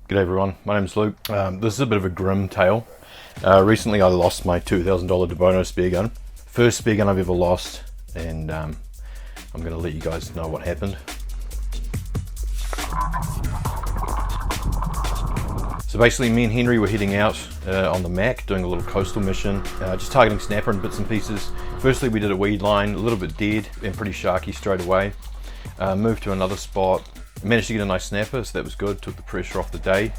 G'day everyone, my name's Luke. This is a bit of a grim tale. Recently I lost my $2,000 DeBono speargun. First speargun I've ever lost, and I'm going to let you guys know what happened. So basically me and Henry were heading out on the Mac, doing a little coastal mission, just targeting snapper and bits and pieces. Firstly we did a weed line, a little bit dead and pretty sharky straight away. Moved to another spot. Managed to get a nice snapper, so that was good, took the pressure off the day.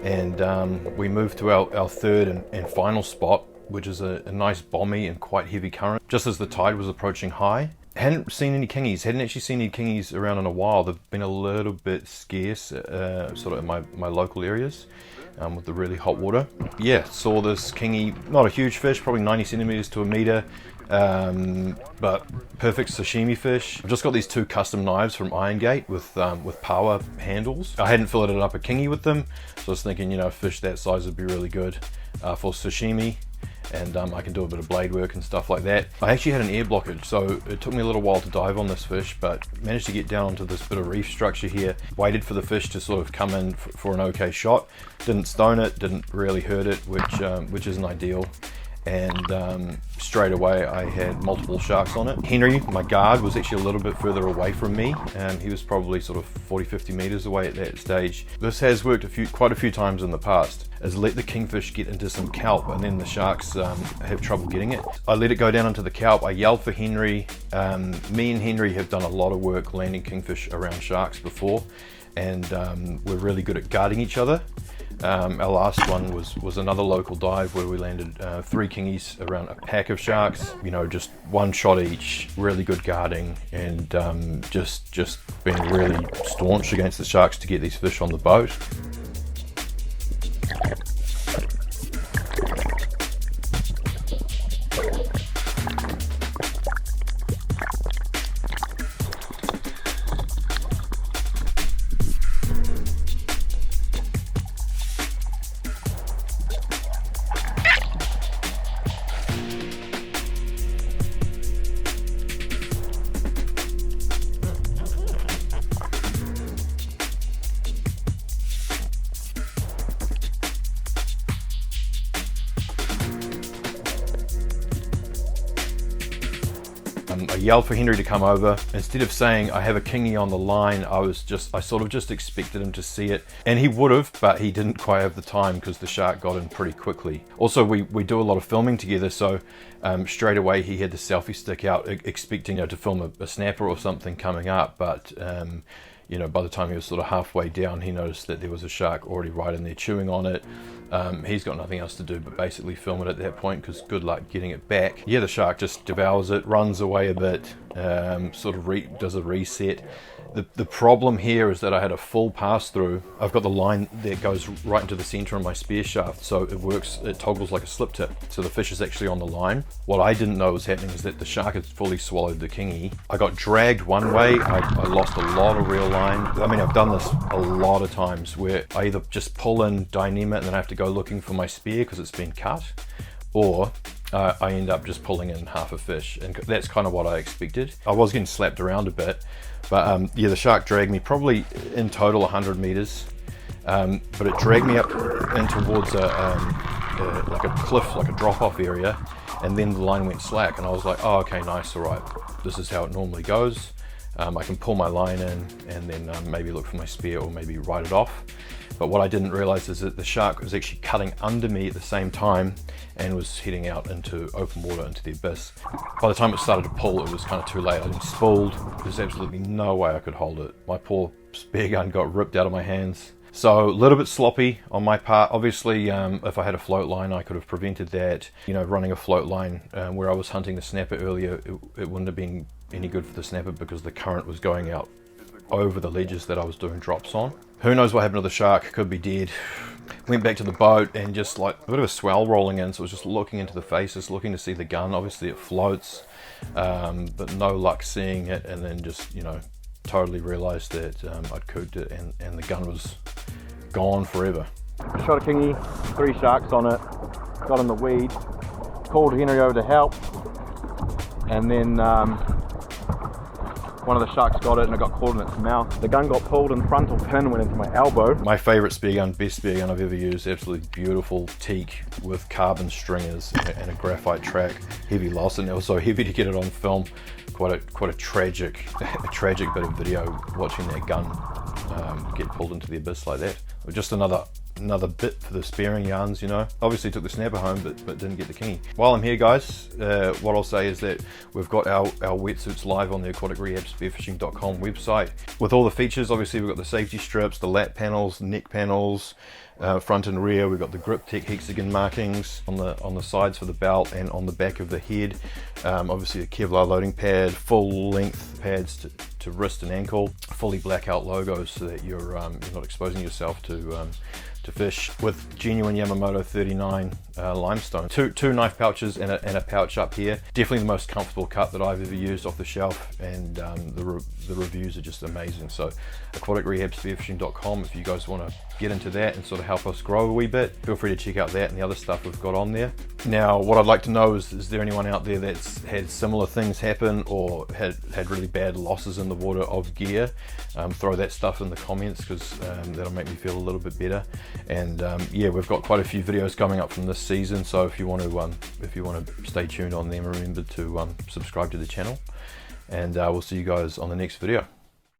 And we moved to our third and final spot, which is a nice bomby and quite heavy current, just as the tide was approaching high. Hadn't seen any kingies, hadn't actually seen any kingies around in a while. They've been a little bit scarce sort of in my local areas with the really hot water. Yeah, saw this kingy, not a huge fish, probably 90 centimeters to a meter, but perfect sashimi fish. I've just got these two custom knives from Iron Gate with power handles. I hadn't filleted up a kingy with them, so I was thinking, you know, a fish that size would be really good for sashimi, and I can do a bit of blade work and stuff like that. I actually had an air blockage, so it took me a little while to dive on this fish, but managed to get down onto this bit of reef structure here. Waited for the fish to sort of come in for an okay shot. Didn't stone it, didn't really hurt it, which isn't ideal. And straight away I had multiple sharks on it. Henry, my guard, was actually a little bit further away from me. He was probably sort of 40-50 meters away at that stage. This has worked quite a few times in the past, is let the kingfish get into some kelp and then the sharks have trouble getting it. I let it go down into the kelp, I yelled for Henry. Me and Henry have done a lot of work landing kingfish around sharks before, and we're really good at guarding each other. Our last one was another local dive where we landed 3 kingies around a pack of sharks. You know, just one shot each, really good guarding, and just being really staunch against the sharks to get these fish on the boat. I yelled for Henry to come over. Instead of saying I have a kingy on the line, I sort of just expected him to see it, and he would have, but he didn't quite have the time because the shark got in pretty quickly. Also, we do a lot of filming together, so straight away he had the selfie stick out, expecting to film a snapper or something coming up, but you know, by the time he was sort of halfway down, he noticed that there was a shark already right in there chewing on it. He's got nothing else to do but basically film it at that point, because good luck getting it back. Yeah, the shark just devours it, runs away a bit, sort of does a reset. The problem here is that I had a full pass through. I've got the line that goes right into the center of my spear shaft, so it toggles like a slip tip, so the fish is actually on the line. What I didn't know was happening is that the shark had fully swallowed the kingy. I got dragged one way, I lost a lot of reel line. I mean, I've done this a lot of times where I either just pull in, dynam it, and then I have to go looking for my spear because it's been cut, or I end up just pulling in half a fish, and that's kind of what I expected. I was getting slapped around a bit, but yeah, the shark dragged me probably in total 100 meters, but it dragged me up in towards like a cliff, like a drop-off area, and then the line went slack, and I was like, oh, okay, nice, all right, this is how it normally goes. I can pull my line in and then maybe look for my spear or maybe ride it off. But what I didn't realize is that the shark was actually cutting under me at the same time and was heading out into open water, into the abyss. By the time it started to pull, it was kind of too late. I'd been spooled. There's absolutely no way I could hold it. My poor spear gun got ripped out of my hands. So a little bit sloppy on my part. Obviously, if I had a float line, I could have prevented that. You know, running a float line where I was hunting the snapper earlier, it wouldn't have been any good for the snapper because the current was going out over the ledges that I was doing drops on. Who knows what happened to the shark? Could be dead. Went back to the boat and just like a bit of a swell rolling in, so I was just looking into the faces, looking to see the gun. Obviously it floats, but no luck seeing it, and then just, you know, totally realized that I'd cooked it, and the gun was gone forever. Shot a kingy, 3 sharks on it, got in the weed, called Henry over to help, and then one of the sharks got it and it got caught in its mouth. The gun got pulled and the frontal pin went into my elbow. My favorite spear gun, best spear gun I've ever used. Absolutely beautiful teak with carbon stringers and a graphite track. Heavy loss, and it was so heavy to get it on film. Quite a tragic bit of video watching that gun get pulled into the abyss like that. Just another bit for the spearing yarns, you know. Obviously took the snapper home, but didn't get the kingy. While I'm here, guys, what I'll say is that we've got our wetsuits live on the Aquatic Rehab Spearfishing.com website with all the features. Obviously we've got the safety strips, the lat panels, neck panels, front and rear. We've got the grip tech hexagon markings on the sides for the belt and on the back of the head. Obviously a Kevlar loading pad, full length pads to wrist and ankle, fully blackout logos so that you're not exposing yourself to fish, with genuine Yamamoto 39 limestone. Two knife pouches and a pouch up here. Definitely the most comfortable cut that I've ever used off the shelf, and the reviews are just amazing. So aquaticrehabspearfishing.com, if you guys want to get into that and sort of help us grow a wee bit, feel free to check out that and the other stuff we've got on there. Now, what I'd like to know is there anyone out there that's had similar things happen or had really bad losses in the water of gear? Throw that stuff in the comments, because that'll make me feel a little bit better. And yeah, we've got quite a few videos coming up from this season, so if you want to stay tuned on them, remember to subscribe to the channel, and we'll see you guys on the next video.